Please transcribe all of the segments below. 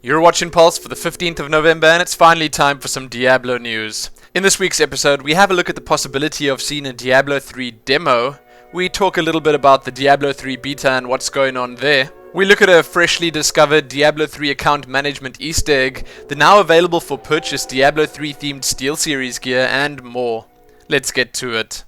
You're watching Pulse for the 15th of November, and it's finally time for some Diablo news. In this week's episode, we have a look at the possibility of seeing a Diablo 3 Demo. We talk a little bit about the Diablo 3 Beta and what's going on there. We look at a freshly discovered Diablo 3 account management Easter egg, the now available for purchase Diablo 3 themed Steelseries gear, and more. Let's get to it.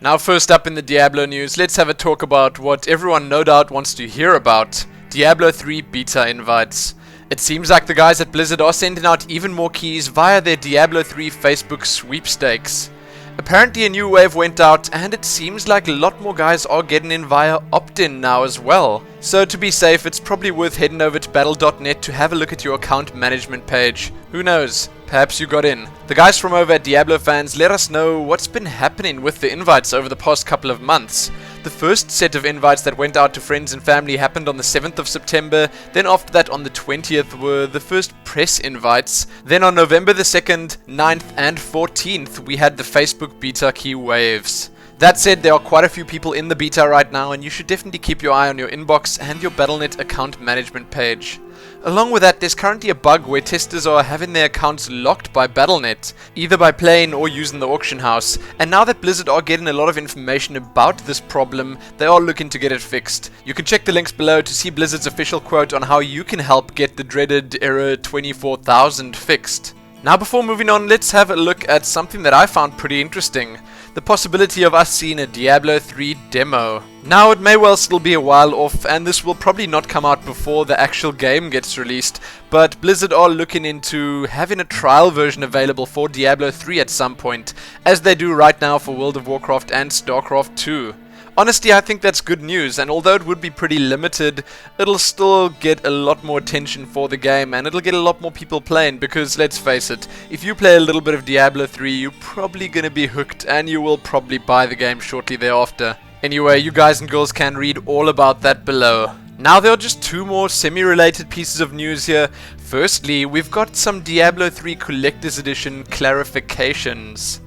Now first up in the Diablo news, let's have a talk about what everyone no doubt wants to hear about, Diablo 3 Beta invites. It seems like the guys at Blizzard are sending out even more keys via their Diablo 3 Facebook sweepstakes. Apparently a new wave went out, and it seems like a lot more guys are getting in via opt-in now as well. So to be safe, it's probably worth heading over to battle.net to have a look at your account management page. Who knows? Perhaps you got in. The guys from over at Diablo Fans let us know what's been happening with the invites over the past couple of months. The first set of invites that went out to friends and family happened on the 7th of September, then after that on the 20th were the first press invites, then on November the 2nd, 9th and 14th we had the Facebook beta key waves. That said, there are quite a few people in the beta right now, and you should definitely keep your eye on your inbox and your Battle.net account management page. Along with that, there's currently a bug where testers are having their accounts locked by Battle.net, either by playing or using the auction house, and now that Blizzard are getting a lot of information about this problem, they are looking to get it fixed. You can check the links below to see Blizzard's official quote on how you can help get the dreaded error 24,000 fixed. Now before moving on, let's have a look at something that I found pretty interesting. The possibility of us seeing a Diablo 3 demo. Now it may well still be a while off, and this will probably not come out before the actual game gets released, but Blizzard are looking into having a trial version available for Diablo 3 at some point, as they do right now for World of Warcraft and StarCraft 2. Honestly, I think that's good news, and although it would be pretty limited, it'll still get a lot more attention for the game, and it'll get a lot more people playing, because let's face it, if you play a little bit of Diablo 3, you're probably gonna be hooked, and you will probably buy the game shortly thereafter. Anyway, you guys and girls can read all about that below. Now there are just two more semi-related pieces of news here. Firstly, we've got some Diablo 3 Collector's Edition clarifications.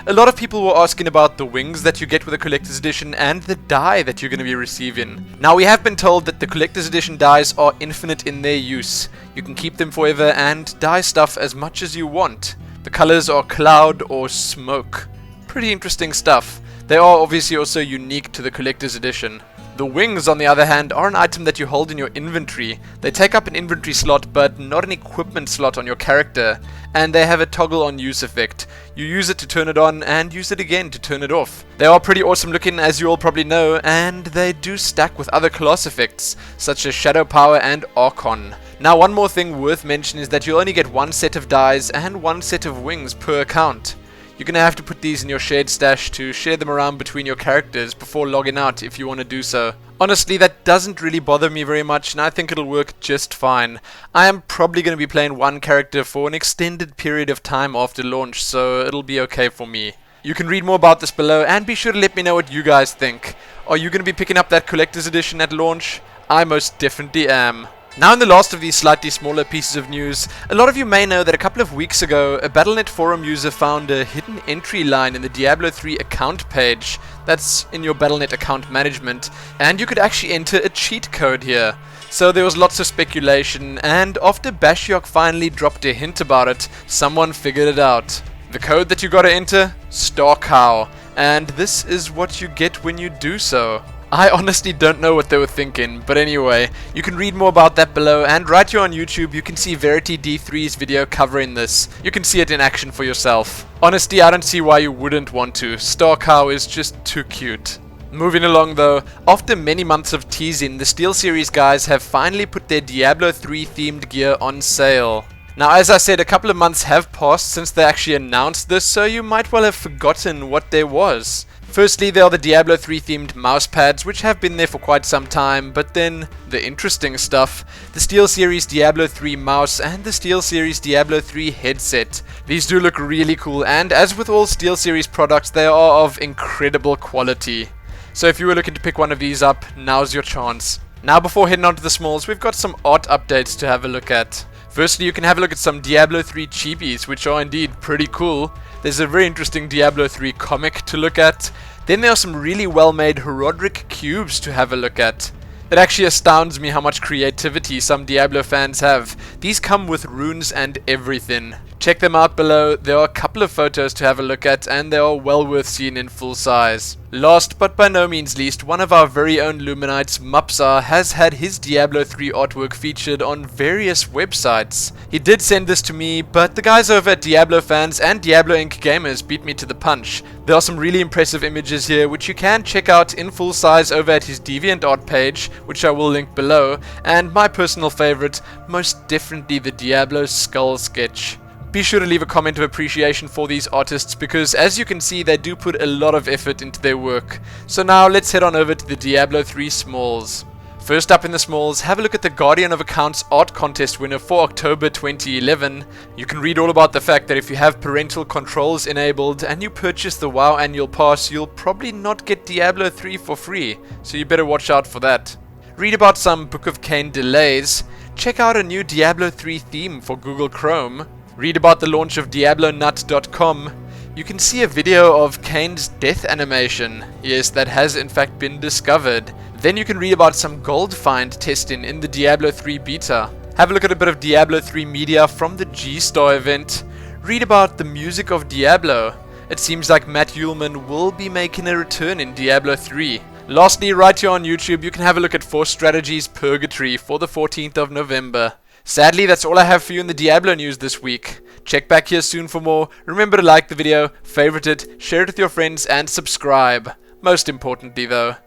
A lot of people were asking about the wings that you get with the Collector's Edition and the dye that you're going to be receiving. Now we have been told that the Collector's Edition dyes are infinite in their use. You can keep them forever and dye stuff as much as you want. The colors are cloud or smoke. Pretty interesting stuff. They are obviously also unique to the Collector's Edition. The wings, on the other hand, are an item that you hold in your inventory. They take up an inventory slot, but not an equipment slot on your character, and they have a toggle on use effect. You use it to turn it on, and use it again to turn it off. They are pretty awesome looking, as you all probably know, and they do stack with other class effects, such as Shadow Power and Archon. Now one more thing worth mentioning is that you'll only get one set of dyes and one set of wings per account. You're going to have to put these in your shared stash to share them around between your characters before logging out if you want to do so. Honestly, that doesn't really bother me very much, and I think it'll work just fine. I am probably going to be playing one character for an extended period of time after launch, so it'll be okay for me. You can read more about this below, and be sure to let me know what you guys think. Are you going to be picking up that Collector's Edition at launch? I most definitely am. Now in the last of these slightly smaller pieces of news, a lot of you may know that a couple of weeks ago, a Battle.net forum user found a hidden entry line in the Diablo 3 account page. That's in your Battle.net account management, and you could actually enter a cheat code here. So there was lots of speculation, and after Bashiok finally dropped a hint about it, someone figured it out. The code that you gotta enter? StarCow, and this is what you get when you do so. I honestly don't know what they were thinking, but anyway, you can read more about that below, and right here on YouTube you can see Verity D3's video covering this. You can see it in action for yourself. Honestly, I don't see why you wouldn't want to. StarCow is just too cute. Moving along though, after many months of teasing, the Steelseries guys have finally put their Diablo 3 themed gear on sale. Now as I said, a couple of months have passed since they actually announced this, so you might well have forgotten what there was. Firstly, there are the Diablo 3 themed mouse pads, which have been there for quite some time, but then the interesting stuff, the Steelseries Diablo 3 mouse and the Steelseries Diablo 3 headset. These do look really cool, and as with all Steelseries products, they are of incredible quality. So if you were looking to pick one of these up, now's your chance. Now before heading on to the smalls, we've got some art updates to have a look at. Firstly, you can have a look at some Diablo 3 chibies, which are indeed pretty cool. There's a very interesting Diablo 3 comic to look at. Then there are some really well made Herodic cubes to have a look at. It actually astounds me how much creativity some Diablo fans have. These come with runes and everything. Check them out below, there are a couple of photos to have a look at and they are well worth seeing in full size. Last but by no means least, one of our very own Luminites, Mupsar, has had his Diablo 3 artwork featured on various websites. He did send this to me, but the guys over at Diablo Fans and Diablo Inc. Gamers beat me to the punch. There are some really impressive images here which you can check out in full size over at his DeviantArt page, which I will link below, and my personal favorite, most definitely the Diablo skull sketch. Be sure to leave a comment of appreciation for these artists because as you can see they do put a lot of effort into their work. So now let's head on over to the Diablo III Smalls. First up in the Smalls, have a look at the Guardian of Accounts art contest winner for October 2011. You can read all about the fact that if you have parental controls enabled and you purchase the WoW annual pass, you'll probably not get Diablo 3 for free, so you better watch out for that. Read about some Book of Cain delays, check out a new Diablo 3 theme for Google Chrome, read about the launch of DiabloNut.com. You can see a video of Cain's death animation. Yes, that has in fact been discovered. Then you can read about some gold find testing in the Diablo 3 Beta. Have a look at a bit of Diablo 3 media from the G-Star event. Read about the music of Diablo. It seems like Matt Uelman will be making a return in Diablo 3. Lastly, right here on YouTube, you can have a look at Force Strategies Purgatory for the 14th of November. Sadly, that's all I have for you in the Diablo news this week. Check back here soon for more. Remember to like the video, favorite it, share it with your friends, and subscribe. Most importantly though,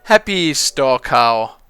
happy StarCow.